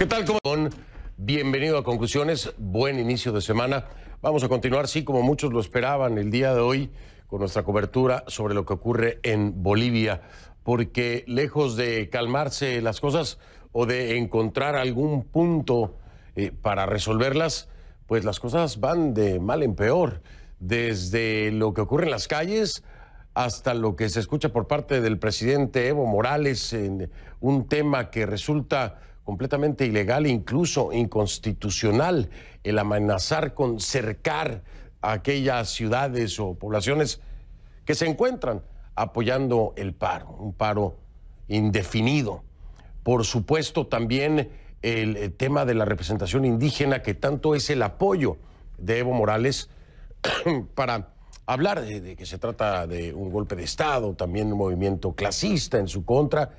¿Qué tal? Bienvenido a Conclusiones, buen inicio de semana. Vamos a continuar, sí, como muchos lo esperaban el día de hoy, con nuestra cobertura sobre lo que ocurre en Bolivia, porque lejos de calmarse las cosas o de encontrar algún punto para resolverlas, pues las cosas van de mal en peor, desde lo que ocurre en las calles hasta lo que se escucha por parte del presidente Evo Morales en un tema que resulta completamente ilegal e incluso inconstitucional, el amenazar con cercar a aquellas ciudades o poblaciones que se encuentran apoyando el paro, un paro indefinido. Por supuesto, también el tema de la representación indígena, que tanto es el apoyo de Evo Morales para hablar de que se trata de un golpe de Estado, también un movimiento clasista en su contra.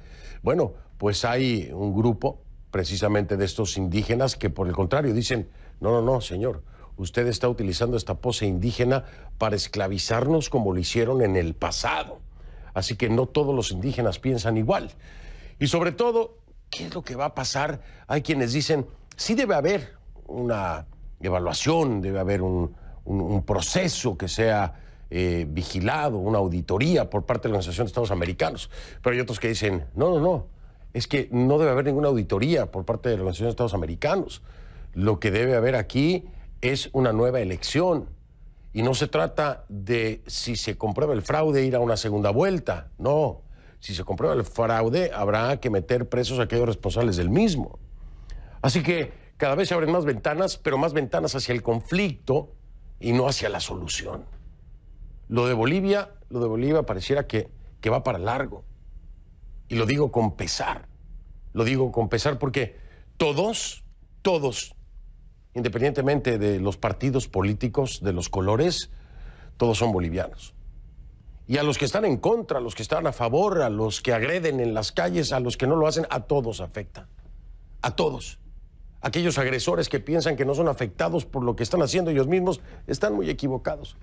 Bueno, pues hay un grupo precisamente de estos indígenas que por el contrario dicen, no, señor, usted está utilizando esta pose indígena para esclavizarnos como lo hicieron en el pasado. Así que no todos los indígenas piensan igual. Y sobre todo, ¿qué es lo que va a pasar? Hay quienes dicen, sí debe haber una evaluación, debe haber un proceso que sea vigilado, una auditoría por parte de la Organización de Estados Americanos. Pero hay otros que dicen, no, es que no debe haber ninguna auditoría por parte de la Organización de Estados Americanos. Lo que debe haber aquí es una nueva elección. Y no se trata de si se comprueba el fraude ir a una segunda vuelta. No, si se comprueba el fraude habrá que meter presos a aquellos responsables del mismo. Así que cada vez se abren más ventanas, pero más ventanas hacia el conflicto y no hacia la solución. Lo de Bolivia pareciera que va para largo. Y lo digo con pesar. Lo digo con pesar porque todos, independientemente de los partidos políticos, de los colores, todos son bolivianos. Y a los que están en contra, a los que están a favor, a los que agreden en las calles, a los que no lo hacen, a todos afecta. A todos. Aquellos agresores que piensan que no son afectados por lo que están haciendo ellos mismos, están muy equivocados.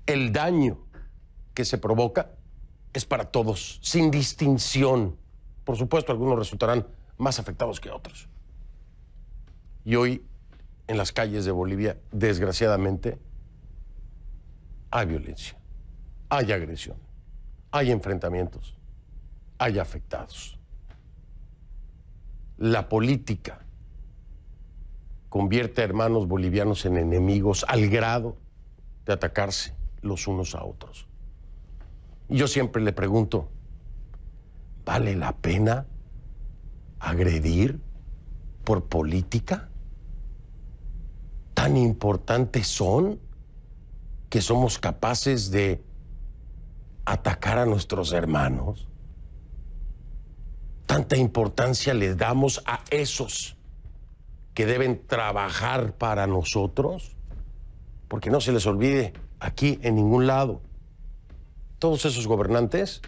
El daño que se provoca es para todos, sin distinción. Por supuesto, algunos resultarán más afectados que otros. Y hoy, en las calles de Bolivia, desgraciadamente, hay violencia, hay agresión, hay enfrentamientos, hay afectados. La política convierte a hermanos bolivianos en enemigos al grado de atacarse los unos a otros. Y yo siempre le pregunto, ¿vale la pena agredir por política? ¿Tan importantes son que somos capaces de atacar a nuestros hermanos? ¿Tanta importancia les damos a esos que deben trabajar para nosotros? Porque no se les olvide, aquí en ningún lado, todos esos gobernantes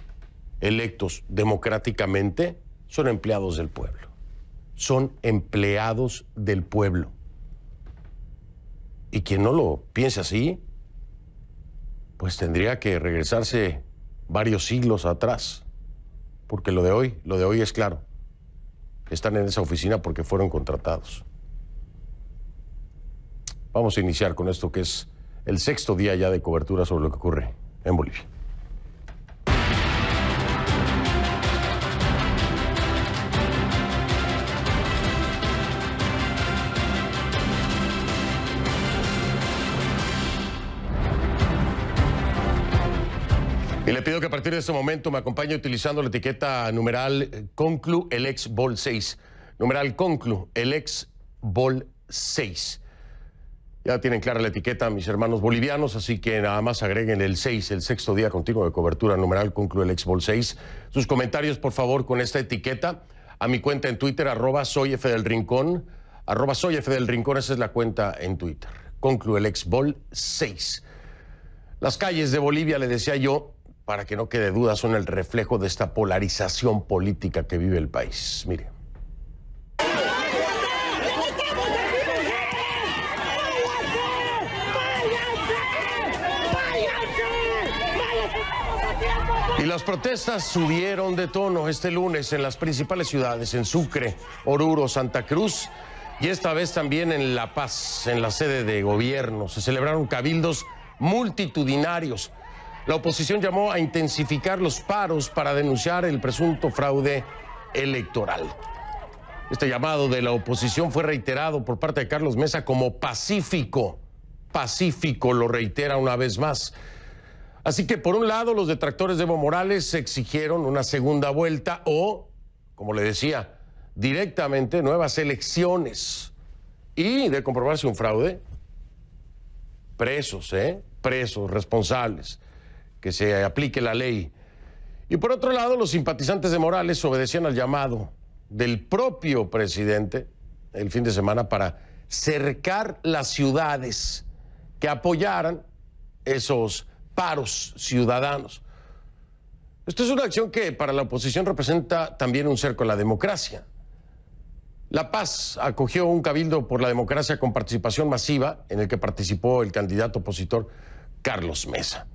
electos democráticamente son empleados del pueblo. Son empleados del pueblo. Y quien no lo piense así, pues tendría que regresarse varios siglos atrás. Porque lo de hoy es claro. Están en esa oficina porque fueron contratados. Vamos a iniciar con esto que es el 6º día ya de cobertura sobre lo que ocurre en Bolivia. Y le pido que a partir de este momento me acompañe utilizando la etiqueta numeral Conclu Elex Vol 6. Numeral Conclu Elex Vol 6. Ya tienen clara la etiqueta mis hermanos bolivianos, así que nada más agreguen el 6, el 6º día continuo de cobertura, numeral Conclu Elex Vol 6. Sus comentarios, por favor, con esta etiqueta a mi cuenta en Twitter, @soyfdelrincón, @soyfdelrincón, esa es la cuenta en Twitter. Conclu Elex Vol 6. Las calles de Bolivia, le decía yo, para que no quede duda, son el reflejo de esta polarización política que vive el país. Mire. Y las protestas subieron de tono este lunes en las principales ciudades, en Sucre, Oruro, Santa Cruz y esta vez también en La Paz, en la sede de gobierno. Se celebraron cabildos multitudinarios. La oposición llamó a intensificar los paros para denunciar el presunto fraude electoral. Este llamado de la oposición fue reiterado por parte de Carlos Mesa como pacífico. Pacífico, lo reitera una vez más. Así que, por un lado, los detractores de Evo Morales exigieron una segunda vuelta o, como le decía, directamente nuevas elecciones. Y, de comprobarse un fraude, presos, presos, responsables, que se aplique la ley. Y por otro lado, los simpatizantes de Morales obedecían al llamado del propio presidente el fin de semana para cercar las ciudades que apoyaran esos paros ciudadanos. Esto es una acción que para la oposición representa también un cerco a la democracia. La Paz acogió un cabildo por la democracia con participación masiva en el que participó el candidato opositor Carlos Mesa.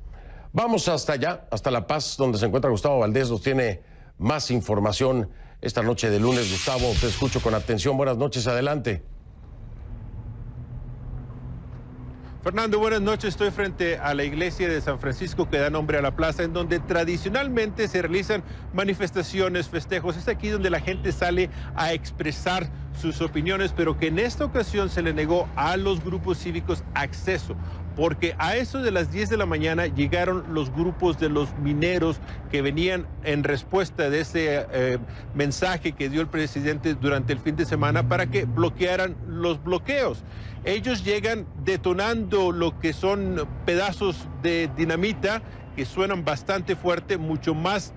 Vamos hasta allá, hasta La Paz, donde se encuentra Gustavo Valdés. Nos tiene más información esta noche de lunes. Gustavo, te escucho con atención. Buenas noches, adelante. Fernando, buenas noches. Estoy frente a la iglesia de San Francisco que da nombre a la plaza, en donde tradicionalmente se realizan manifestaciones, festejos. Es aquí donde la gente sale a expresar sus opiniones, pero que en esta ocasión se le negó a los grupos cívicos acceso, porque a eso de las 10 de la mañana llegaron los grupos de los mineros que venían en respuesta de ese mensaje que dio el presidente durante el fin de semana para que bloquearan los bloqueos. Ellos llegan detonando lo que son pedazos de dinamita que suenan bastante fuerte, mucho más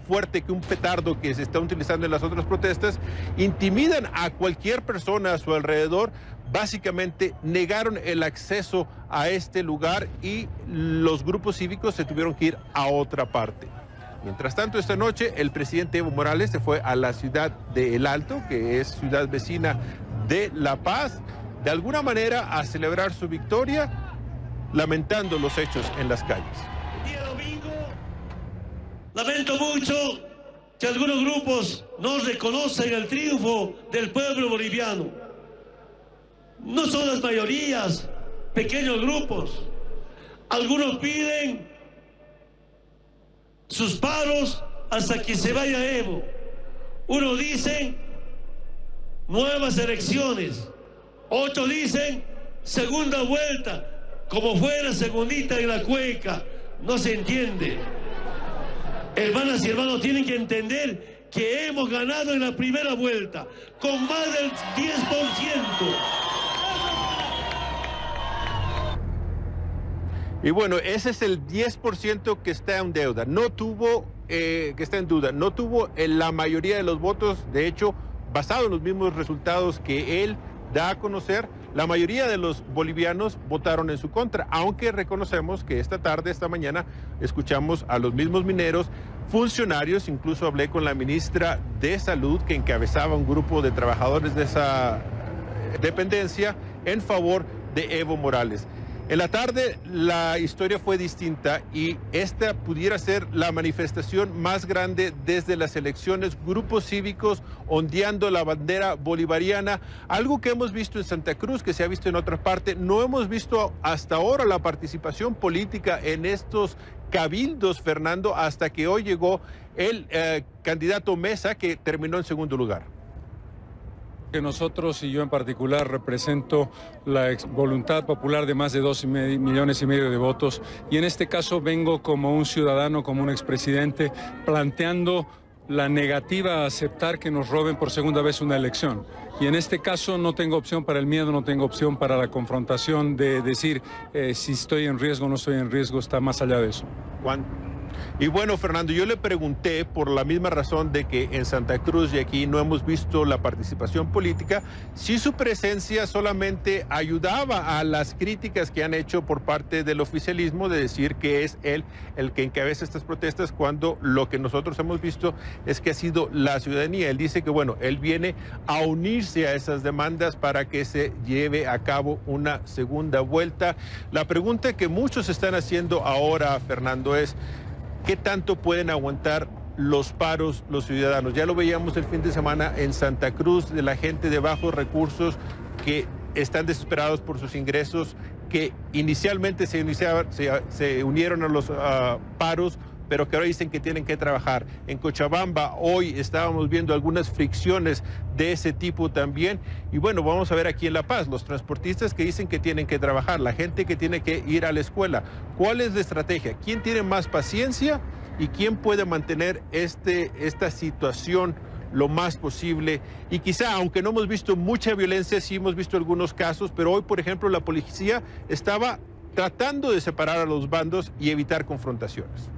fuerte que un petardo que se está utilizando en las otras protestas. Intimidan a cualquier persona a su alrededor. Básicamente negaron el acceso a este lugar y los grupos cívicos se tuvieron que ir a otra parte. Mientras tanto, esta noche el presidente Evo Morales se fue a la ciudad de El Alto, que es ciudad vecina de La Paz, de alguna manera a celebrar su victoria, lamentando los hechos en las calles. El día domingo, lamento mucho que algunos grupos no reconocen el triunfo del pueblo boliviano. No son las mayorías, pequeños grupos. Algunos piden sus paros hasta que se vaya Evo. Unos dicen nuevas elecciones. Otros dicen segunda vuelta, como fue la segundita en la Cuenca. No se entiende. Hermanas y hermanos, tienen que entender que hemos ganado en la primera vuelta con más del 10%. Y bueno, ese es el 10% que está en deuda. No tuvo, que está en duda. No tuvo la mayoría de los votos. De hecho, basado en los mismos resultados que él da a conocer, la mayoría de los bolivianos votaron en su contra, aunque reconocemos que esta mañana, escuchamos a los mismos mineros, funcionarios, incluso hablé con la ministra de Salud, que encabezaba un grupo de trabajadores de esa dependencia en favor de Evo Morales. En la tarde la historia fue distinta y esta pudiera ser la manifestación más grande desde las elecciones, grupos cívicos ondeando la bandera bolivariana, algo que hemos visto en Santa Cruz, que se ha visto en otra parte. No hemos visto hasta ahora la participación política en estos cabildos, Fernando, hasta que hoy llegó el candidato Mesa, que terminó en segundo lugar. Que nosotros, y yo en particular, represento la voluntad popular de más de 2,5 millones de votos, y en este caso vengo como un ciudadano, como un expresidente, planteando la negativa a aceptar que nos roben por segunda vez una elección. Y en este caso no tengo opción para el miedo, no tengo opción para la confrontación de decir si estoy en riesgo o no estoy en riesgo, está más allá de eso. Juan. Y bueno, Fernando, yo le pregunté por la misma razón de que en Santa Cruz y aquí no hemos visto la participación política, si su presencia solamente ayudaba a las críticas que han hecho por parte del oficialismo de decir que es él el que encabeza estas protestas, cuando lo que nosotros hemos visto es que ha sido la ciudadanía. Él dice que, bueno, él viene a unirse a esas demandas para que se lleve a cabo una segunda vuelta. La pregunta que muchos están haciendo ahora, Fernando, es: ¿Qué tanto pueden aguantar los paros los ciudadanos? Ya lo veíamos el fin de semana en Santa Cruz, de la gente de bajos recursos que están desesperados por sus ingresos, que inicialmente se unieron a los paros, pero que ahora dicen que tienen que trabajar. En Cochabamba hoy estábamos viendo algunas fricciones de ese tipo también. Y bueno, vamos a ver aquí en La Paz, los transportistas que dicen que tienen que trabajar, la gente que tiene que ir a la escuela. ¿Cuál es la estrategia? ¿Quién tiene más paciencia y quién puede mantener esta situación lo más posible? Y quizá, aunque no hemos visto mucha violencia, sí hemos visto algunos casos, pero hoy, por ejemplo, la policía estaba tratando de separar a los bandos y evitar confrontaciones.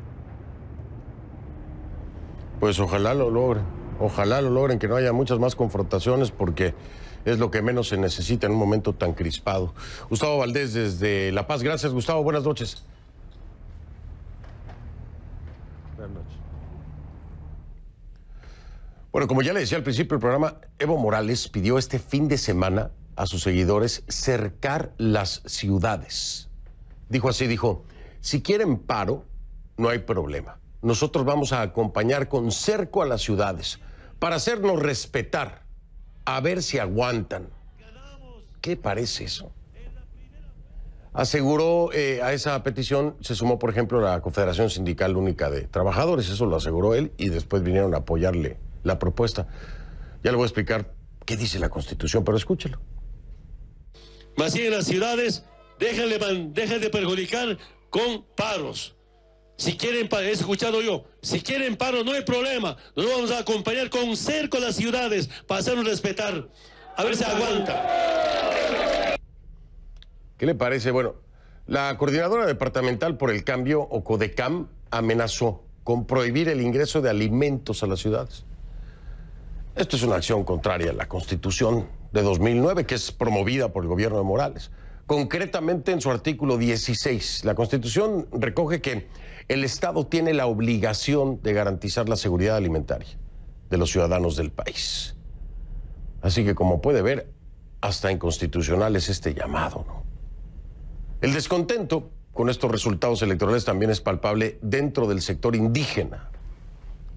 Pues ojalá lo logren, que no haya muchas más confrontaciones, porque es lo que menos se necesita en un momento tan crispado. Gustavo Valdés desde La Paz. Gracias, Gustavo. Buenas noches. Buenas noches. Bueno, como ya le decía al principio del programa, Evo Morales pidió este fin de semana a sus seguidores cercar las ciudades. Dijo así, si quieren paro, no hay problema. Nosotros vamos a acompañar con cerco a las ciudades para hacernos respetar, a ver si aguantan. ¿Qué parece eso? Aseguró a esa petición, se sumó, por ejemplo, la Confederación Sindical Única de Trabajadores, eso lo aseguró él, y después vinieron a apoyarle la propuesta. Ya le voy a explicar qué dice la Constitución, pero escúchelo. Más bien en las ciudades, dejen de perjudicar con paros. Si quieren paro, he escuchado yo, si quieren paro no hay problema, nos vamos a acompañar con cerco a las ciudades para hacernos respetar, a ver si aguanta. ¿Qué le parece? Bueno, la Coordinadora Departamental por el Cambio, o CODECAM, amenazó con prohibir el ingreso de alimentos a las ciudades. Esto es una acción contraria a la Constitución de 2009, que es promovida por el gobierno de Morales. Concretamente, en su artículo 16, la Constitución recoge que el Estado tiene la obligación de garantizar la seguridad alimentaria de los ciudadanos del país. Así que, como puede ver, hasta inconstitucional es este llamado, ¿no? El descontento con estos resultados electorales también es palpable dentro del sector indígena,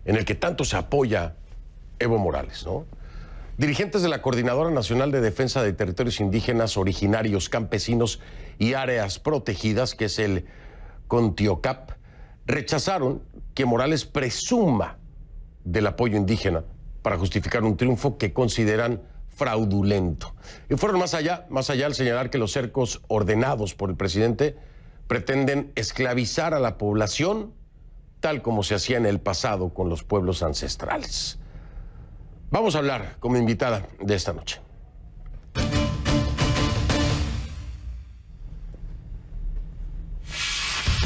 en el que tanto se apoya Evo Morales, ¿no? Dirigentes de la Coordinadora Nacional de Defensa de Territorios Indígenas, Originarios, Campesinos y Áreas Protegidas, que es el CONTIOCAP, rechazaron que Morales presuma del apoyo indígena para justificar un triunfo que consideran fraudulento. Y fueron más allá al señalar que los cercos ordenados por el presidente pretenden esclavizar a la población, tal como se hacía en el pasado con los pueblos ancestrales. Vamos a hablar con mi invitada de esta noche.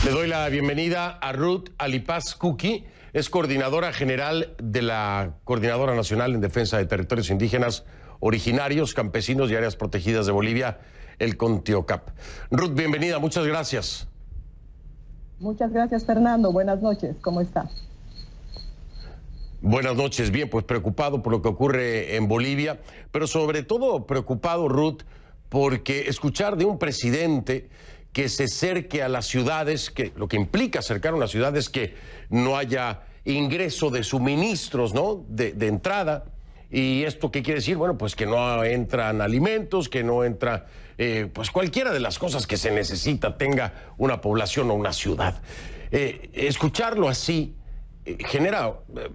Le doy la bienvenida a Ruth Alipaz Kuki, es coordinadora general de la Coordinadora Nacional en Defensa de Territorios Indígenas, Originarios, Campesinos y Áreas Protegidas de Bolivia, el CONTIOCAP. Ruth, bienvenida, muchas gracias. Muchas gracias, Fernando. Buenas noches, ¿cómo está? Buenas noches, bien, pues preocupado por lo que ocurre en Bolivia, pero sobre todo preocupado, Ruth, porque escuchar de un presidente que se cerque a las ciudades, que lo que implica acercar a unas ciudades que no haya ingreso de suministros, ¿no? De entrada. ¿Y esto qué quiere decir? Bueno, pues que no entran alimentos, que no entra, pues cualquiera de las cosas que se necesita tenga una población o una ciudad. Escucharlo así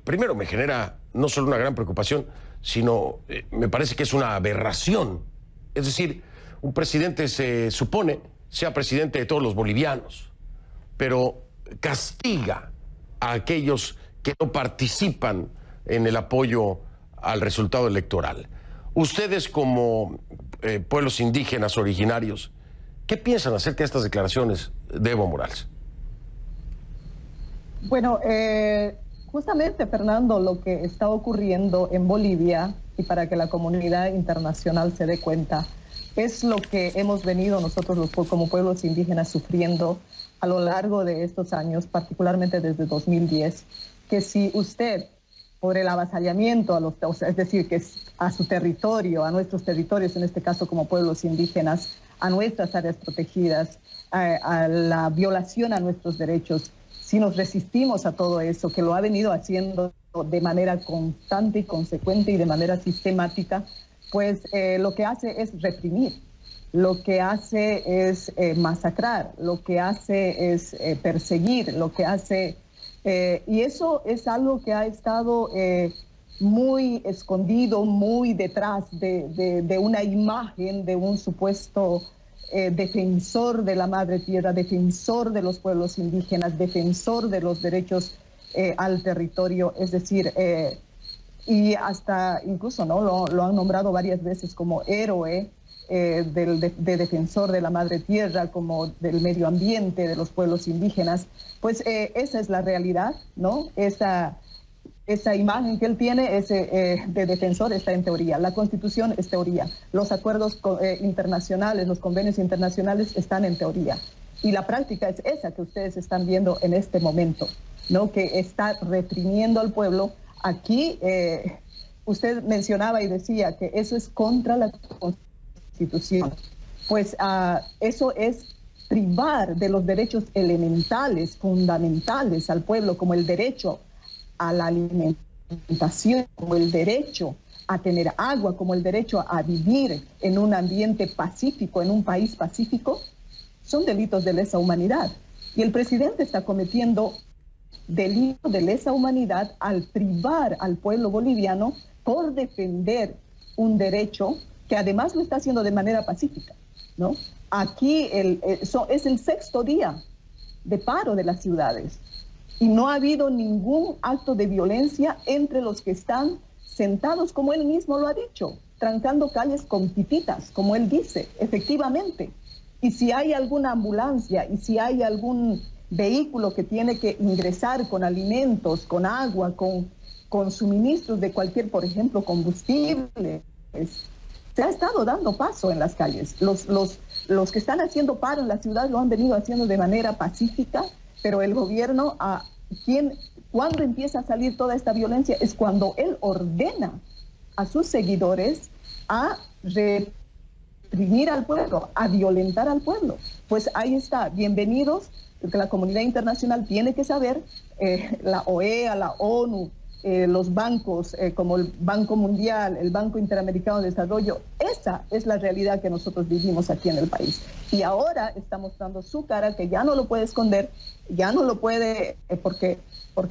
primero me genera no solo una gran preocupación, sino me parece que es una aberración. Es decir, un presidente se supone sea presidente de todos los bolivianos, pero castiga a aquellos que no participan en el apoyo al resultado electoral. Ustedes, como pueblos indígenas originarios, ¿qué piensan acerca de estas declaraciones de Evo Morales? Bueno, justamente, Fernando, lo que está ocurriendo en Bolivia, y para que la comunidad internacional se dé cuenta, es lo que hemos venido nosotros como pueblos indígenas sufriendo a lo largo de estos años, particularmente desde 2010, que si usted, por el avasallamiento, es decir, que a su territorio, a nuestros territorios, en este caso como pueblos indígenas, a nuestras áreas protegidas, a la violación a nuestros derechos, si nos resistimos a todo eso, que lo ha venido haciendo de manera constante y consecuente y de manera sistemática, pues lo que hace es reprimir, lo que hace es masacrar, lo que hace es perseguir, lo que hace... y eso es algo que ha estado muy escondido, muy detrás de una imagen de un supuesto defensor de la madre tierra, defensor de los pueblos indígenas, defensor de los derechos al territorio, es decir, y hasta incluso ¿no? lo han nombrado varias veces como héroe de defensor de la madre tierra, como del medio ambiente, de los pueblos indígenas. Pues esa es la realidad, ¿no? Esa imagen que él tiene de defensor está en teoría. La Constitución es teoría. Los acuerdos internacionales, los convenios internacionales están en teoría. Y la práctica es esa que ustedes están viendo en este momento, ¿no? Que está reprimiendo al pueblo. Aquí usted mencionaba y decía que eso es contra la Constitución. Pues eso es privar de los derechos elementales, fundamentales al pueblo, como el derecho a la alimentación, como el derecho a tener agua, como el derecho a vivir en un ambiente pacífico, en un país pacífico, son delitos de lesa humanidad. Y el presidente está cometiendo delitos de lesa humanidad al privar al pueblo boliviano por defender un derecho que además lo está haciendo de manera pacífica, ¿no? Aquí es el 6º día de paro de las ciudades. Y no ha habido ningún acto de violencia entre los que están sentados, como él mismo lo ha dicho, trancando calles con pipitas, como él dice, efectivamente. Y si hay alguna ambulancia y si hay algún vehículo que tiene que ingresar con alimentos, con agua, con suministros de cualquier, por ejemplo, combustible, se ha estado dando paso en las calles. Los que están haciendo paro en la ciudad lo han venido haciendo de manera pacífica, pero el gobierno, cuando empieza a salir toda esta violencia, es cuando él ordena a sus seguidores a reprimir al pueblo, a violentar al pueblo. Pues ahí está, bienvenidos, porque la comunidad internacional tiene que saber, la OEA, la ONU, los bancos como el Banco Mundial, el Banco Interamericano de Desarrollo, esa es la realidad que nosotros vivimos aquí en el país. Y ahora está mostrando su cara, que ya no lo puede esconder, ya no lo puede, porque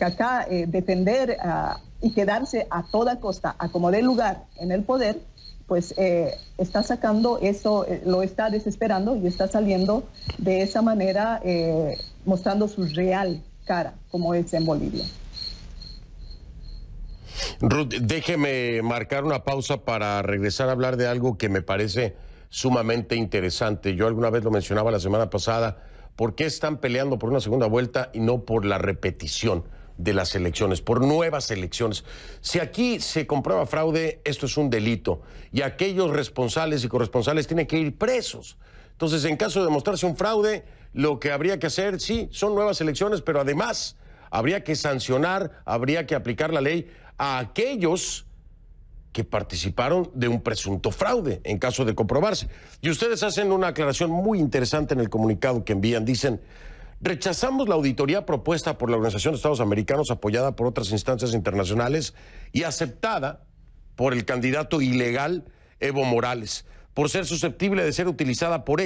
acá defender y quedarse a toda costa, a como dé lugar en el poder, pues está sacando eso, lo está desesperando y está saliendo de esa manera, mostrando su real cara, como es en Bolivia. Ruth, déjeme marcar una pausa para regresar a hablar de algo que me parece sumamente interesante. Yo alguna vez lo mencionaba la semana pasada. ¿Por qué están peleando por una segunda vuelta y no por la repetición de las elecciones, por nuevas elecciones? Si aquí se comprueba fraude, esto es un delito y aquellos responsables y corresponsales tienen que ir presos. Entonces, en caso de demostrarse un fraude, lo que habría que hacer, sí, son nuevas elecciones, pero además habría que sancionar, habría que aplicar la ley a aquellos que participaron de un presunto fraude en caso de comprobarse. Y ustedes hacen una aclaración muy interesante en el comunicado que envían. Dicen: rechazamos la auditoría propuesta por la Organización de Estados Americanos, apoyada por otras instancias internacionales y aceptada por el candidato ilegal Evo Morales, por ser susceptible de ser utilizada por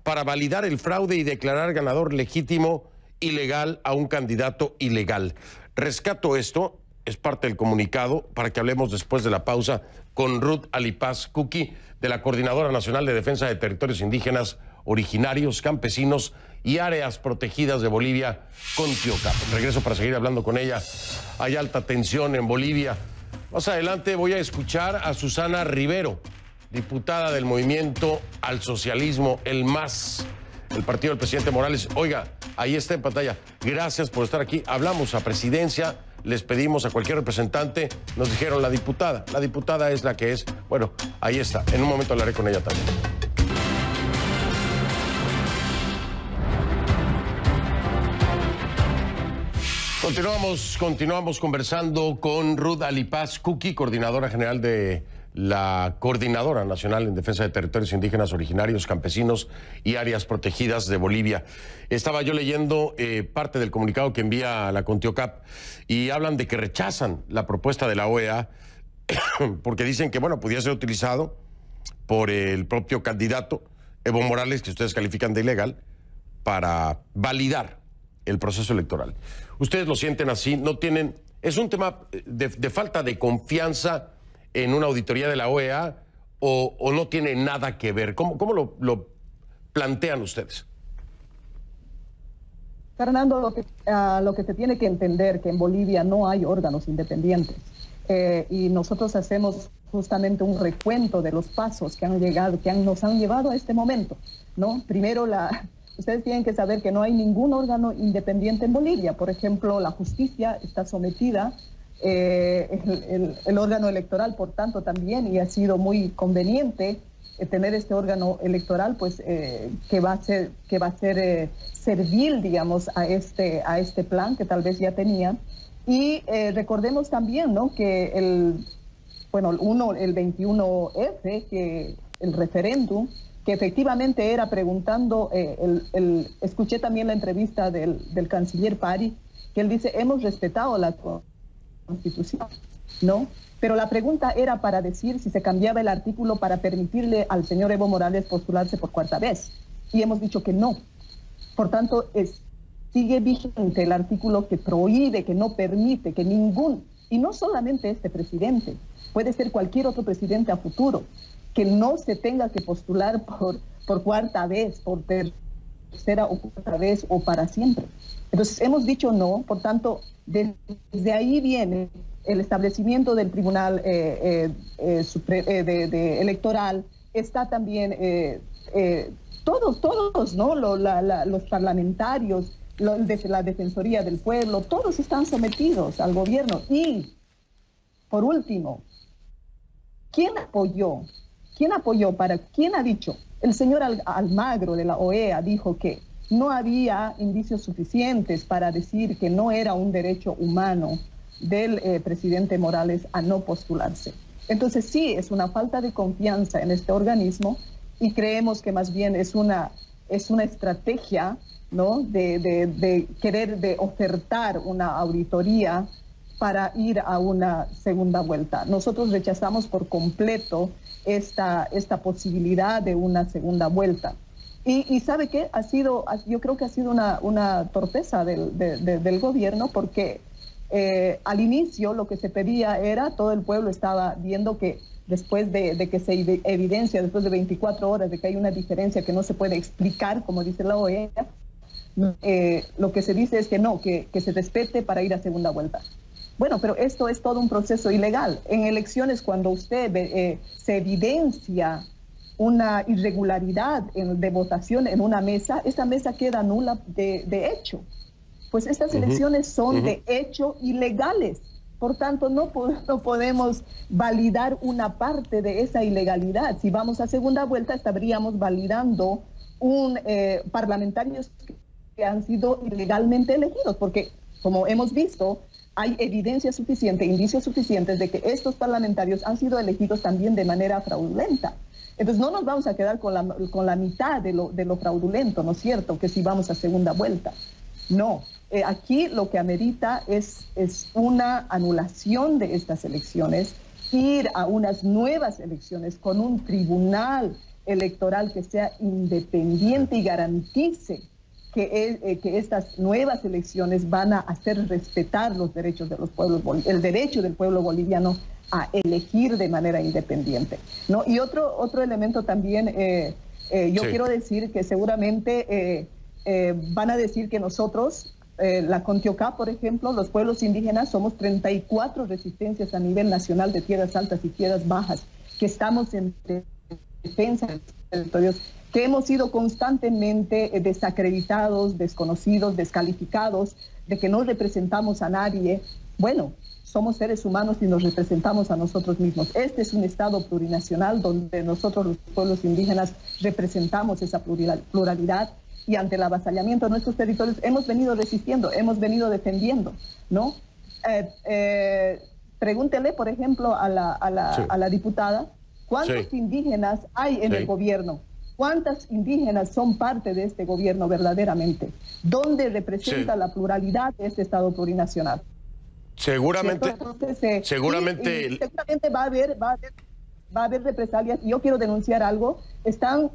para validar el fraude y declarar ganador legítimo ilegal a un candidato ilegal. Rescato esto. Es parte del comunicado para que hablemos después de la pausa con Ruth Alipaz Kuki, de la Coordinadora Nacional de Defensa de Territorios Indígenas, Originarios, Campesinos y Áreas Protegidas de Bolivia, Contioca. Regreso para seguir hablando con ella. Hay alta tensión en Bolivia. Más adelante voy a escuchar a Susana Rivero, diputada del Movimiento al Socialismo, el MAS, el partido del presidente Morales. Oiga, ahí está en pantalla. Gracias por estar aquí. Hablamos a presidencia. Les pedimos a cualquier representante, nos dijeron la diputada es la que es. Bueno, ahí está, en un momento hablaré con ella también. Continuamos conversando con Ruth Alipaz Kuki, coordinadora general de la Coordinadora Nacional en Defensa de Territorios Indígenas Originarios, Campesinos y Áreas Protegidas de Bolivia. Estaba yo leyendo parte del comunicado que envía la CONTIOCAP y hablan de que rechazan la propuesta de la OEA porque dicen que, bueno, podía ser utilizado por el propio candidato Evo Morales, que ustedes califican de ilegal, para validar el proceso electoral. ¿Ustedes lo sienten así? ¿No tienen? ¿Es un tema de falta de confianza en una auditoría de la OEA o no tiene nada que ver? ¿Cómo lo plantean ustedes? Fernando, lo que se tiene que entender que en Bolivia no hay órganos independientes y nosotros hacemos justamente un recuento de los pasos que nos han llevado a este momento, ¿no? Primero, ustedes tienen que saber que no hay ningún órgano independiente en Bolivia. Por ejemplo, la justicia está sometida, el órgano electoral, por tanto, también, y ha sido muy conveniente tener este órgano electoral, pues, que va a ser servil, digamos, a este plan que tal vez ya tenía. Y recordemos también, ¿no?, que el 21F, que el referéndum, que efectivamente era preguntando, escuché también la entrevista del canciller Pari, que él dice, hemos respetado la Constitución, ¿no? Pero la pregunta era para decir si se cambiaba el artículo para permitirle al señor Evo Morales postularse por cuarta vez. Y hemos dicho que no. Por tanto, sigue vigente el artículo que prohíbe, que no permite, que y no solamente este presidente, puede ser cualquier otro presidente a futuro, que no se tenga que postular por cuarta vez, por tercera o cuarta vez o para siempre. Entonces hemos dicho no, por tanto, desde ahí viene el establecimiento del Tribunal Electoral, está también todos, ¿no?, los parlamentarios, de la Defensoría del Pueblo, todos están sometidos al gobierno. Y, por último, ¿quién apoyó? ¿Quién ha dicho? El señor Almagro de la OEA dijo que no había indicios suficientes para decir que no era un derecho humano del presidente Morales a no postularse. Entonces sí, es una falta de confianza en este organismo y creemos que más bien es una estrategia, ¿no?, de querer ofertar una auditoría para ir a una segunda vuelta. Nosotros rechazamos por completo esta posibilidad de una segunda vuelta. Y ¿sabe qué? Yo creo que ha sido una torpeza del gobierno, porque al inicio lo que se pedía era, todo el pueblo estaba viendo que después de que se evidencia, después de 24 horas, de que hay una diferencia que no se puede explicar, como dice la OEA, lo que se dice es que no, que se respete para ir a segunda vuelta. Bueno, pero esto es todo un proceso ilegal. En elecciones, cuando usted se evidencia una irregularidad de votación en una mesa, esa mesa queda nula de hecho. Pues estas elecciones son de hecho ilegales. Por tanto, no podemos validar una parte de esa ilegalidad. Si vamos a segunda vuelta, estaríamos validando parlamentarios que han sido ilegalmente elegidos, porque, como hemos visto, hay evidencia suficiente, indicios suficientes de que estos parlamentarios han sido elegidos también de manera fraudulenta. Entonces no nos vamos a quedar con la mitad de lo fraudulento, ¿no es cierto?, que si vamos a segunda vuelta. No, aquí lo que amerita es una anulación de estas elecciones, ir a unas nuevas elecciones con un tribunal electoral que sea independiente y garantice que estas nuevas elecciones van a hacer respetar los derechos de los pueblos, el derecho del pueblo boliviano a elegir de manera independiente, ¿no? Y otro elemento también, quiero decir que seguramente van a decir que nosotros, la CONTIOCAP, por ejemplo, los pueblos indígenas, somos 34 resistencias a nivel nacional de tierras altas y tierras bajas, que estamos en defensa de los territorios, que hemos sido constantemente desacreditados, desconocidos, descalificados, de que no representamos a nadie. Bueno, somos seres humanos y nos representamos a nosotros mismos. Este es un Estado plurinacional donde nosotros, los pueblos indígenas, representamos esa pluralidad, y ante el avasallamiento de nuestros territorios hemos venido resistiendo, hemos venido defendiendo, ¿no? Pregúntele, por ejemplo, a la diputada, ¿cuántos indígenas hay en el gobierno? ¿Cuántas indígenas son parte de este gobierno verdaderamente? ¿Dónde representa la pluralidad de este Estado plurinacional? Seguramente, Entonces, seguramente va a haber represalias. Yo quiero denunciar algo. Están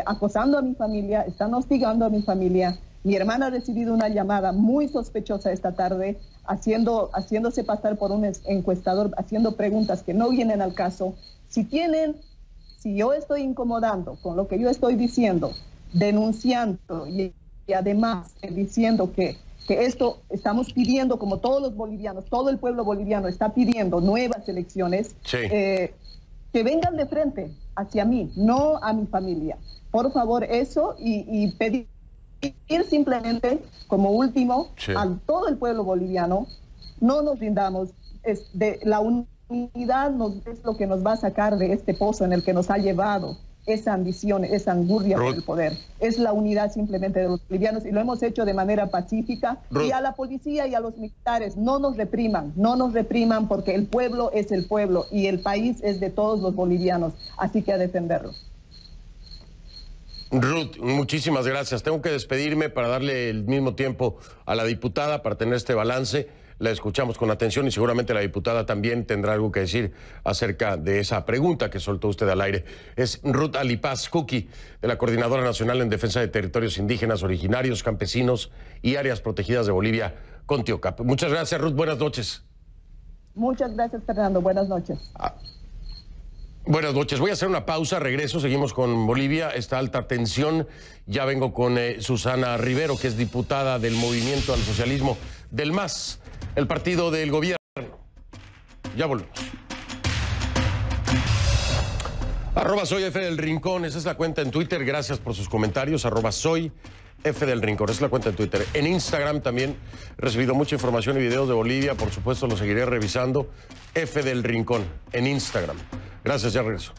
acosando a mi familia, están hostigando a mi familia. Mi hermana ha recibido una llamada muy sospechosa esta tarde, haciéndose pasar por un encuestador, haciendo preguntas que no vienen al caso. Si yo estoy incomodando con lo que yo estoy diciendo, denunciando y además diciendo que esto estamos pidiendo, como todos los bolivianos, todo el pueblo boliviano está pidiendo nuevas elecciones, que vengan de frente hacia mí, no a mi familia. Por favor, eso, y pedir simplemente, como último, a todo el pueblo boliviano, no nos rindamos. La unidad es lo que nos va a sacar de este pozo en el que nos ha llevado esa ambición, esa angurria por el poder. Es la unidad simplemente de los bolivianos, y lo hemos hecho de manera pacífica. Y a la policía y a los militares, no nos repriman, porque el pueblo es el pueblo y el país es de todos los bolivianos, así que a defenderlo. Ruth, muchísimas gracias. Tengo que despedirme para darle el mismo tiempo a la diputada para tener este balance. La escuchamos con atención y seguramente la diputada también tendrá algo que decir acerca de esa pregunta que soltó usted al aire. Es Ruth Alipaz Kuki, de la Coordinadora Nacional en Defensa de Territorios Indígenas, Originarios, Campesinos y Áreas Protegidas de Bolivia, CONTIOCAP. Muchas gracias, Ruth. Buenas noches. Muchas gracias, Fernando. Buenas noches. Buenas noches. Voy a hacer una pausa, regreso, seguimos con Bolivia, esta alta tensión. Ya vengo con Susana Rivero, que es diputada del Movimiento al Socialismo del MAS, el partido del gobierno. Ya volvemos. @soy F del Rincón, esa es la cuenta en Twitter, gracias por sus comentarios, @soy F del Rincón, esa es la cuenta en Twitter. En Instagram también he recibido mucha información y videos de Bolivia, por supuesto lo seguiré revisando. F del Rincón, en Instagram. Gracias, ya regreso.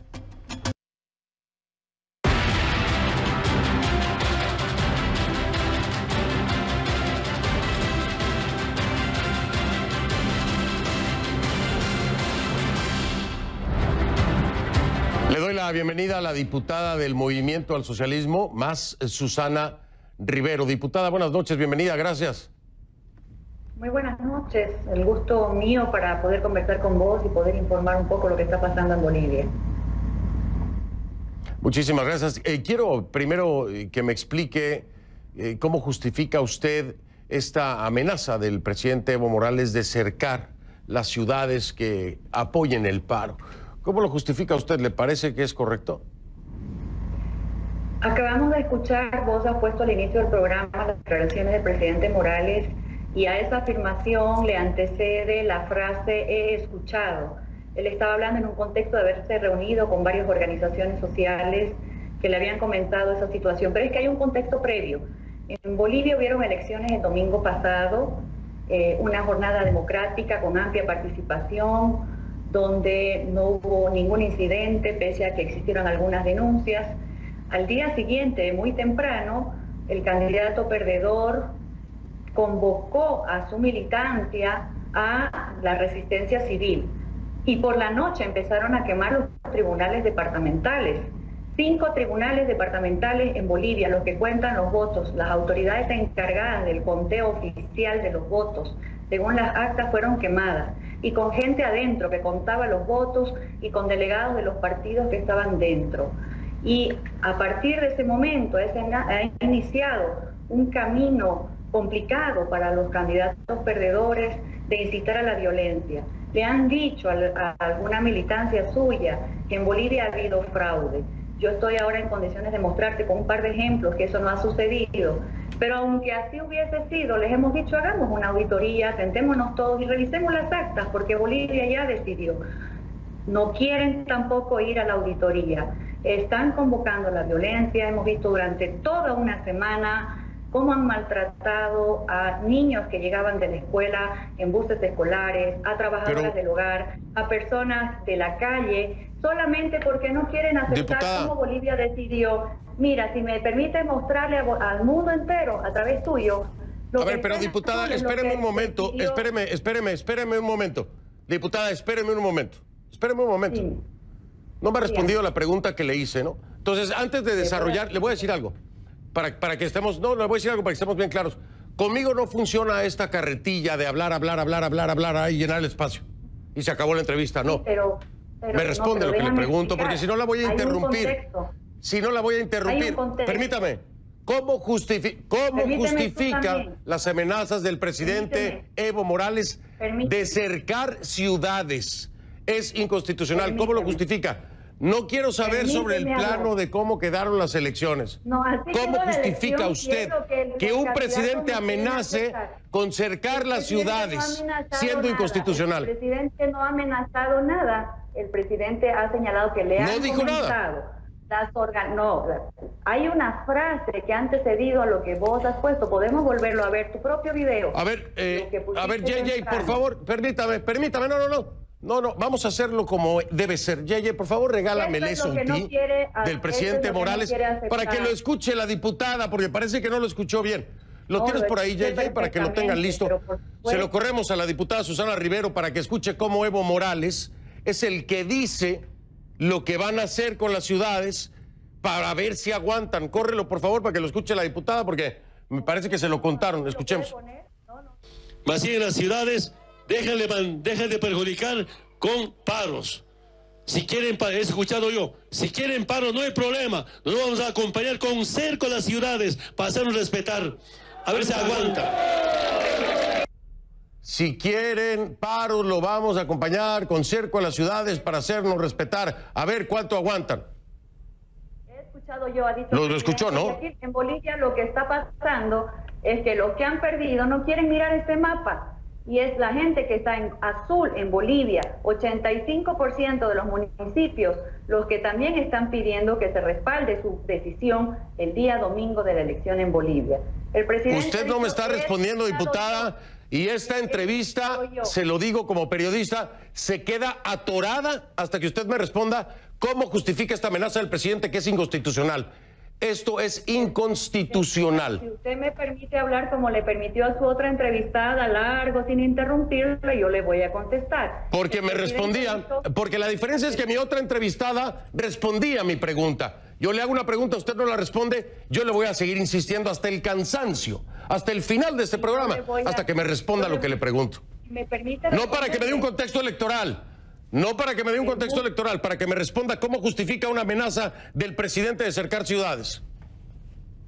Le doy la bienvenida a la diputada del Movimiento al Socialismo, MAS, Susana Rivero. Diputada, buenas noches, bienvenida, gracias. Muy buenas noches, el gusto mío para poder conversar con vos y poder informar un poco lo que está pasando en Bolivia. Muchísimas gracias. Quiero primero que me explique cómo justifica usted esta amenaza del presidente Evo Morales de cercar las ciudades que apoyen el paro. ¿Cómo lo justifica usted? ¿Le parece que es correcto? Acabamos de escuchar, vos has puesto al inicio del programa las declaraciones del presidente Morales, y a esa afirmación le antecede la frase "he escuchado". Él estaba hablando en un contexto de haberse reunido con varias organizaciones sociales que le habían comentado esa situación, pero es que hay un contexto previo. En Bolivia hubieron elecciones el domingo pasado, una jornada democrática con amplia participación, donde no hubo ningún incidente, pese a que existieron algunas denuncias. Al día siguiente, muy temprano, el candidato perdedor convocó a su militancia a la resistencia civil, y por la noche empezaron a quemar los tribunales departamentales. 5 tribunales departamentales en Bolivia, los que cuentan los votos, las autoridades encargadas del conteo oficial de los votos, según las actas, fueron quemadas, y con gente adentro que contaba los votos y con delegados de los partidos que estaban dentro. Y a partir de ese momento ha iniciado un camino complicado para los candidatos perdedores de incitar a la violencia. Le han dicho a alguna militancia suya que en Bolivia ha habido fraude. Yo estoy ahora en condiciones de mostrarte con un par de ejemplos que eso no ha sucedido. Pero aunque así hubiese sido, les hemos dicho, hagamos una auditoría, sentémonos todos y revisemos las actas, porque Bolivia ya decidió. No quieren tampoco ir a la auditoría. Están convocando la violencia. Hemos visto durante toda una semana cómo han maltratado a niños que llegaban de la escuela en buses escolares, a trabajadoras del hogar, a personas de la calle, solamente porque no quieren aceptar cómo Bolivia decidió. Mira, si me permite mostrarle al mundo entero, a través tuyo, A ver, pero diputada, espéreme un momento, espéreme un momento. Diputada, espéreme un momento. Sí. No me ha respondido a la pregunta que le hice, ¿no? Entonces, antes de desarrollar, le voy a decir algo. Para que estemos, no, le voy a decir algo para que estemos bien claros. Conmigo no funciona esta carretilla de hablar y llenar el espacio. Y se acabó la entrevista, no. Pero me responde lo que le pregunto, porque si no la voy a interrumpir. Permítame. ¿Cómo justifica las amenazas del presidente Evo Morales de cercar ciudades? Es inconstitucional. ¿Cómo lo justifica? No quiero saber sobre el plano de cómo quedaron las elecciones. ¿Cómo justifica usted que un presidente amenace con cercar las ciudades siendo inconstitucional? El presidente no ha amenazado nada. El presidente ha señalado que le han comentado. No, hay una frase que ha antecedido a lo que vos has puesto. Podemos volverlo a ver, tu propio video. A ver, JJ, por favor, permítame, no, vamos a hacerlo como debe ser. JJ, por favor, regálamele eso del presidente Morales para que lo escuche la diputada, porque parece que no lo escuchó bien. ¿Lo tienes por ahí, JJ, para que lo tengan listo? Se lo corremos a la diputada Susana Rivero para que escuche cómo Evo Morales es el que dice lo que van a hacer con las ciudades para ver si aguantan. Córrelo, por favor, para que lo escuche la diputada, porque me parece que se lo contaron. Escuchemos. Más bien en las ciudades, dejen de perjudicar con paros. Si quieren, he escuchado yo, si quieren paros no hay problema. Nos vamos a acompañar con cerco a las ciudades para hacernos respetar. A ver si aguanta. Si quieren paros, lo vamos a acompañar con cerco a las ciudades para hacernos respetar. A ver cuánto aguantan. He escuchado yo, ha dicho. Lo escuchó, ¿no? Aquí en Bolivia lo que está pasando es que los que han perdido no quieren mirar este mapa. Y es la gente que está en azul en Bolivia, 85% de los municipios, los que también están pidiendo que se respalde su decisión el día domingo de la elección en Bolivia. El presidente usted no me está respondiendo, diputada, y esta entrevista, se lo digo como periodista, se queda atorada hasta que usted me responda cómo justifica esta amenaza del presidente que es inconstitucional. Esto es inconstitucional. Si usted me permite hablar como le permitió a su otra entrevistada, largo, sin interrumpirle, yo le voy a contestar. Porque me respondía, porque la diferencia es que mi otra entrevistada respondía a mi pregunta. Yo le hago una pregunta, usted no la responde, yo le voy a seguir insistiendo hasta el cansancio, hasta el final de este programa, hasta que me responda lo que le pregunto. No para que me dé un contexto electoral. No para que me dé un contexto electoral, para que me responda cómo justifica una amenaza del presidente de cercar ciudades.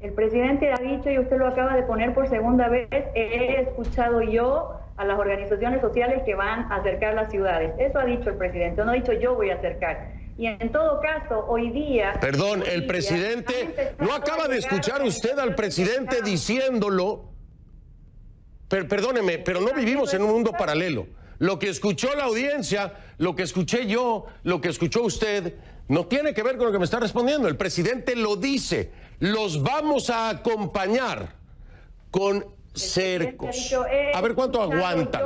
El presidente ha dicho, y usted lo acaba de poner por segunda vez, he escuchado yo a las organizaciones sociales que van a cercar las ciudades. Eso ha dicho el presidente, no ha dicho yo voy a cercar. Y en todo caso, hoy día... Perdón, el presidente... ¿No acaba de escuchar usted al presidente diciéndolo? Perdóneme, pero no vivimos en un mundo paralelo. Lo que escuchó la audiencia, lo que escuché yo, lo que escuchó usted, no tiene que ver con lo que me está respondiendo. El presidente lo dice, los vamos a acompañar con cercos. A ver cuánto aguantan.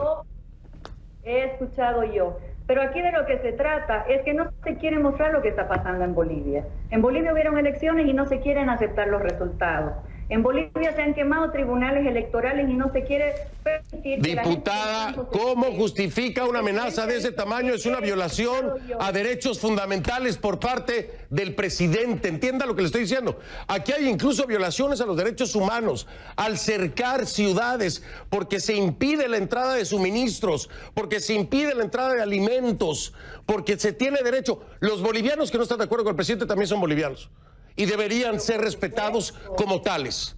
He escuchado yo. Pero aquí de lo que se trata es que no se quiere mostrar lo que está pasando en Bolivia. En Bolivia hubieron elecciones y no se quieren aceptar los resultados. En Bolivia se han quemado tribunales electorales y no se quiere permitir... Diputada, ¿cómo justifica una amenaza de ese tamaño? Es una violación a derechos fundamentales por parte del presidente. Entienda lo que le estoy diciendo. Aquí hay incluso violaciones a los derechos humanos al cercar ciudades porque se impide la entrada de suministros, porque se impide la entrada de alimentos, porque se tiene derecho. Los bolivianos que no están de acuerdo con el presidente también son bolivianos y deberían ser respetados como tales.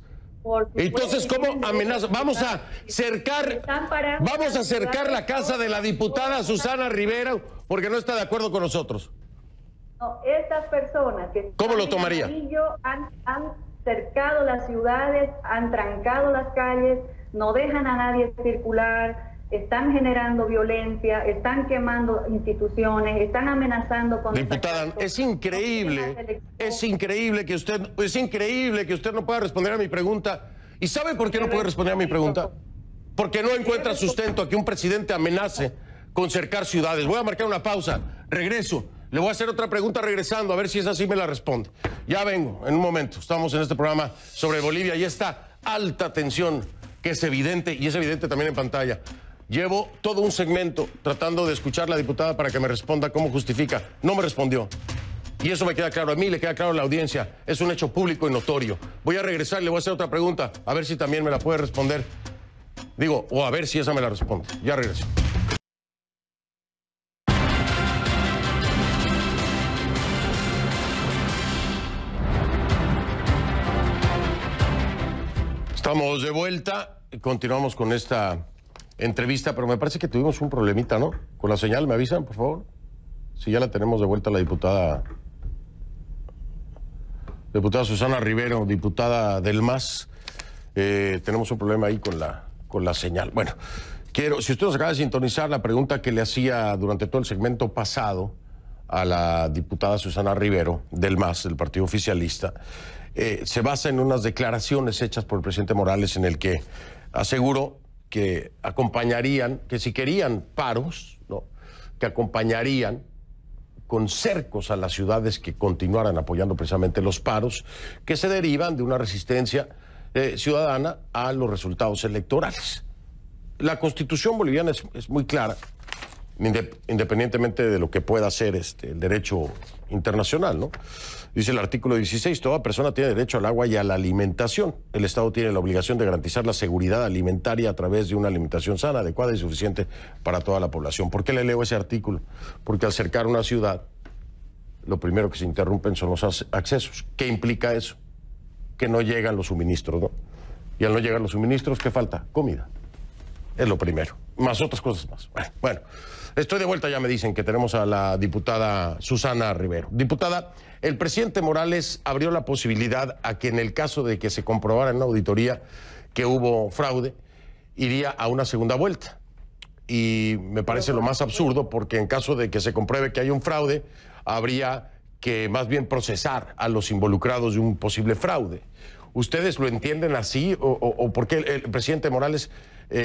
Entonces, ¿cómo amenaza? Vamos a cercar la casa de la diputada Susana Rivero porque no está de acuerdo con nosotros. No, estas personas que ¿cómo lo tomaría? Han cercado las ciudades, han trancado las calles, no dejan a nadie circular, están generando violencia, están quemando instituciones, están amenazando con... Diputada, es increíble que usted no pueda responder a mi pregunta. ¿Y sabe por qué no puede responder a mi pregunta? Porque no encuentra sustento a que un presidente amenace con cercar ciudades. Voy a marcar una pausa, regreso. Le voy a hacer otra pregunta regresando, a ver si es así me la responde. Ya vengo, en un momento. Estamos en este programa sobre Bolivia y esta alta tensión que es evidente, y es evidente también en pantalla. Llevo todo un segmento tratando de escuchar a la diputada para que me responda cómo justifica. No me respondió. Y eso me queda claro a mí, le queda claro a la audiencia. Es un hecho público y notorio. Voy a regresar y le voy a hacer otra pregunta, a ver si también me la puede responder. Digo, o a ver si esa me la responde. Ya regreso. Estamos de vuelta, continuamos con esta entrevista, pero me parece que tuvimos un problemita, ¿no? Con la señal, ¿me avisan, por favor? Si ya la tenemos de vuelta la diputada Susana Rivero, diputada del MAS. Tenemos un problema ahí con la señal. Bueno, si usted nos acaba de sintonizar, la pregunta que le hacía durante todo el segmento pasado a la diputada Susana Rivero del MAS, del Partido Oficialista, se basa en unas declaraciones hechas por el presidente Morales en el que aseguró que acompañarían, que si querían paros, ¿no?, que acompañarían con cercos a las ciudades que continuaran apoyando precisamente los paros que se derivan de una resistencia ciudadana a los resultados electorales. La Constitución boliviana es muy clara, independientemente de lo que pueda ser el derecho internacional, ¿no? Dice el artículo 16, toda persona tiene derecho al agua y a la alimentación. El Estado tiene la obligación de garantizar la seguridad alimentaria a través de una alimentación sana, adecuada y suficiente para toda la población. ¿Por qué le leo ese artículo? Porque al cercar una ciudad, lo primero que se interrumpen son los accesos. ¿Qué implica eso? Que no llegan los suministros, ¿no? Y al no llegar los suministros, ¿qué falta? Comida. Es lo primero. Más otras cosas más. Bueno, estoy de vuelta, ya me dicen que tenemos a la diputada Susana Rivero. Diputada, el presidente Morales abrió la posibilidad a que en el caso de que se comprobara en una auditoría que hubo fraude, iría a una segunda vuelta. Y me parece lo más absurdo porque en caso de que se compruebe que hay un fraude, habría que más bien procesar a los involucrados de un posible fraude. ¿Ustedes lo entienden así o por qué el presidente Morales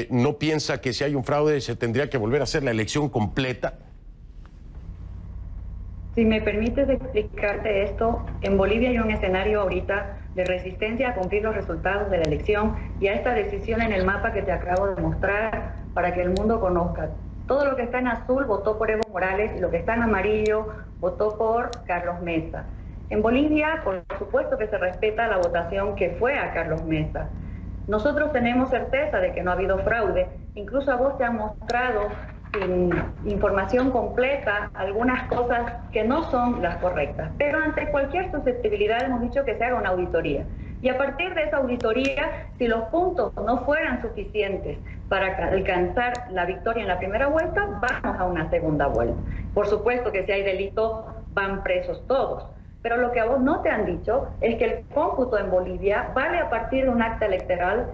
no piensa que si hay un fraude se tendría que volver a hacer la elección completa? Si me permites explicarte esto, en Bolivia hay un escenario ahorita de resistencia a cumplir los resultados de la elección y a esta decisión en el mapa que te acabo de mostrar para que el mundo conozca. Todo lo que está en azul votó por Evo Morales y lo que está en amarillo votó por Carlos Mesa. En Bolivia, por supuesto que se respeta la votación que fue a Carlos Mesa. Nosotros tenemos certeza de que no ha habido fraude. Incluso a vos te han mostrado sin información completa algunas cosas que no son las correctas. Pero ante cualquier susceptibilidad hemos dicho que se haga una auditoría. Y a partir de esa auditoría, si los puntos no fueran suficientes para alcanzar la victoria en la primera vuelta, vamos a una segunda vuelta. Por supuesto que si hay delito, van presos todos. Pero lo que a vos no te han dicho es que el cómputo en Bolivia vale a partir de un acta electoral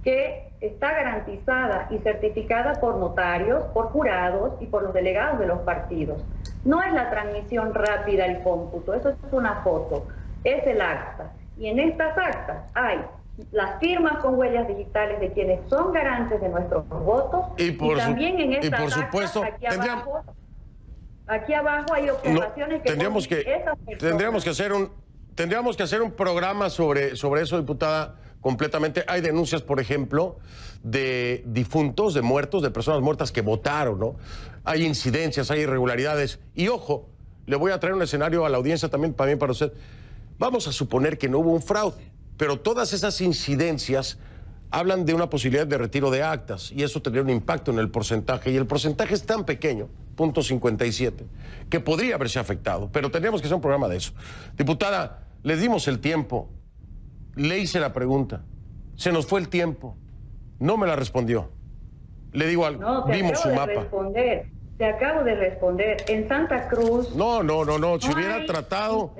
que está garantizada y certificada por notarios, por jurados y por los delegados de los partidos. No es la transmisión rápida el cómputo, eso es una foto, es el acta. Y en estas actas hay las firmas con huellas digitales de quienes son garantes de nuestros votos y también en estas por supuesto, actas, aquí abajo hay observaciones que tendríamos que hacer un programa sobre eso, diputada, completamente. Hay denuncias, por ejemplo, de difuntos, de muertos, de personas muertas que votaron, ¿no? Hay incidencias, hay irregularidades. Y ojo, le voy a traer un escenario a la audiencia también para usted. Vamos a suponer que no hubo un fraude, pero todas esas incidencias hablan de una posibilidad de retiro de actas y eso tendría un impacto en el porcentaje, y el porcentaje es tan pequeño, 0.57, que podría haberse afectado, pero tendríamos que hacer un programa de eso. Diputada, les dimos el tiempo, le hice la pregunta, se nos fue el tiempo, no me la respondió. Le digo algo, no, vimos su mapa. Te acabo de responder. En Santa Cruz... No. Si hubiera tratado,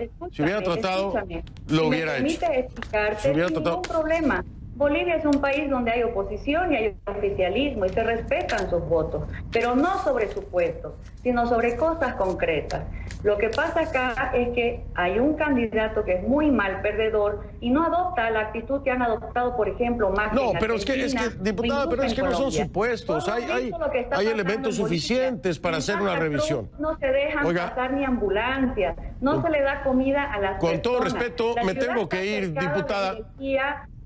lo hubiera hecho. Si me permite explicarte, sin ningún problema. Bolivia es un país donde hay oposición y hay oficialismo y se respetan sus votos, pero no sobre supuestos, sino sobre cosas concretas. Lo que pasa acá es que hay un candidato que es muy mal perdedor y no adopta la actitud que han adoptado, por ejemplo, Macri. No, pero es que diputada, pero es que no son supuestos. Hay elementos suficientes para hacer una revisión. No se dejan pasar ni ambulancias, no se le da comida a las personas. Con todo respeto, me tengo que ir, diputada.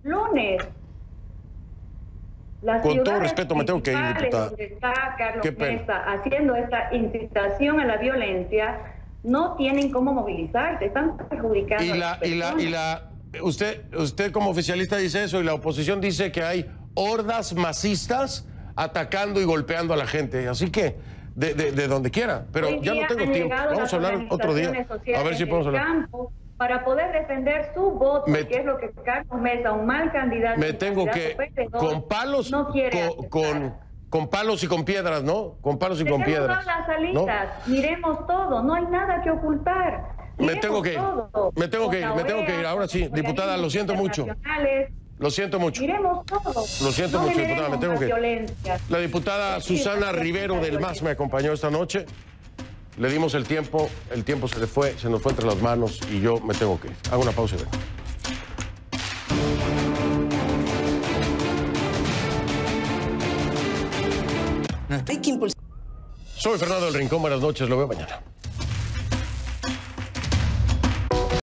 Lunes. Las Con todo ciudades respeto, me tengo que ir, principales diputada. donde está Carlos Qué pena. Mesa haciendo esta incitación a la violencia, no tienen cómo movilizarse, están perjudicando a las personas. Usted como oficialista dice eso y la oposición dice que hay hordas masistas atacando y golpeando a la gente. Así que, de donde quiera. Pero Hoy ya no día tengo han tiempo. llegado Vamos las a hablar otro día. organizaciones A ver si sociales podemos del hablar. campo para poder defender su voto, que es lo que Carlos Mesa, un mal candidato, Me un tengo candidato que... perdedor, Con palos, no quiere aceptar. con palos y con piedras, ¿no? Con palos y con Tenemos piedras. todas las ¿no? salidas, miremos todo, no hay nada que ocultar. Me tengo que ir, todo. me tengo Con que ir, la me tengo que ir. OEA, Ahora sí, con diputada, lo siento mucho. internacionales. Lo siento mucho. Miremos todo. Lo siento No mucho, diputada, me generemos tengo más que ir. violencia. La diputada Sí, Susana sí, Rivero sí, del sí. MAS me acompañó esta noche. Le dimos el tiempo se le fue, se nos fue entre las manos y yo me tengo que ir. Hago una pausa y vengo. Soy Fernando del Rincón, buenas noches, lo veo mañana.